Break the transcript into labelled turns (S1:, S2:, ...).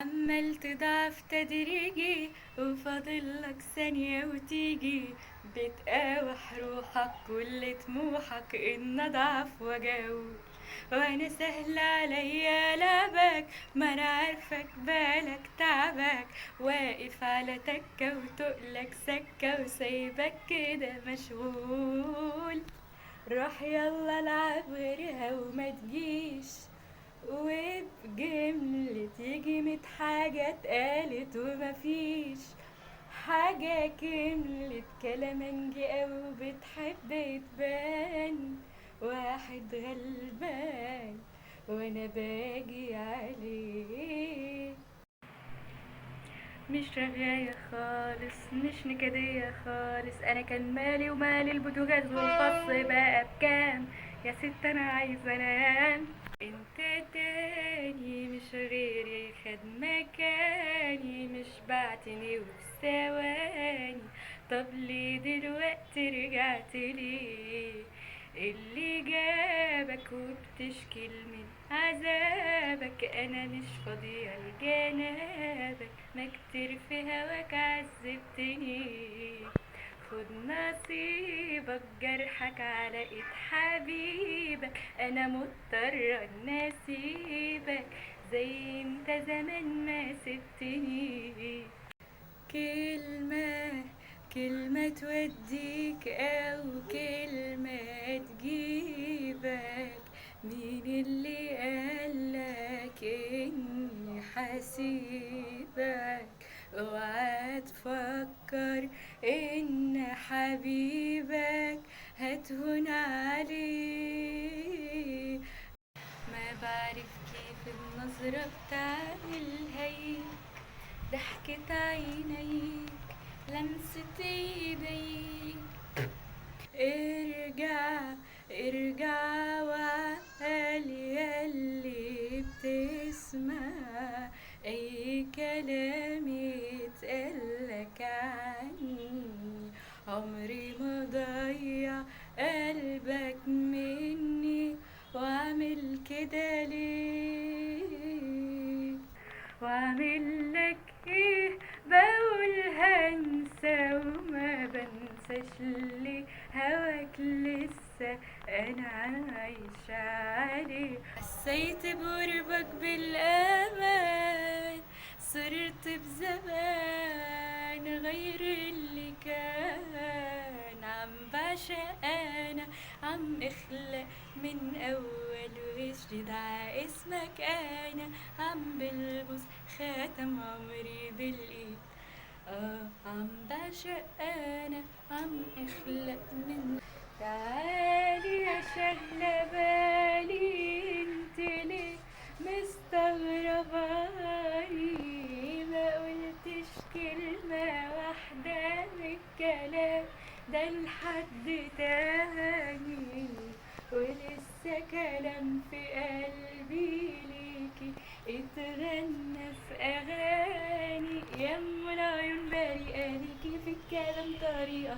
S1: عمال تضعف تدريجي وفاضلك ثانية وتيجي، بتقاوح روحك كل طموحك ان اضعف واجاوب، وانا سهل عليا لعبك، ما انا عارفك بالك تعبك، واقف على تكة وتقلك سكة وسايبك كده مشغول. روح يلا العب غيرها وما تجيش، وبجملة يجي 100 حاجة اتقالت ومفيش حاجة كملت. كلامنجي أو بتحب تبان واحد غلبان وانا باجي عليه. مش رغاية خالص، مش نكدية خالص، انا كان مالي ومالي البوتاجاز والخاص بقى بكام؟ يا ست انا عايزة انام. انت تاني مش غيري خد مكاني، مش بعتني وفي ثواني، طب ليه دلوقتي رجعت ليه؟ اللي جابك وبتشكي من عذابك، انا مش فاضية لجنابك، ما كتير في هواك عذبتني. خد نصيبك جرحك على ايد حبيبك، انا مضطرة ان اسيبك زي انت زمان ما سبتني. كلمة كلمة توديك أو كلمة تجيبك، مين اللي قالك إني حسيبك؟ اوعى تفكر إن حبيبك هتهون عليه. ما بعرف كيف النظرة بتعملها هي، ضحكة عينيك لمسة ايديك. ارجع ارجع وعقل ياللي بتسمع اي كلام يتقالك عني، عمري ما ضيع قلبك مني، واعمل كده ليه؟ واعمل لك ايه؟ بقول هنسى وما بنساش ليه، هواك لسه انا عايشة عليه. حسيت بقربك بالامان، صرت بزمان غير اللي كان، عم بعشق انا، عم اخلق من اول وجديد ع اسمك انا، عم بلبس خاتم عمري بالايد. عم بعشق انا، عم اخلق من. تعالي يا شغلة بالي انت ليه مستغرباني؟ ما قلتش كلمة واحدة من الكلام ده لحد تاني، ولسه كلام في قلبي ليكي اتغنى في اغاني. يا ام العيون بريئة ليكي في الكلام طريقة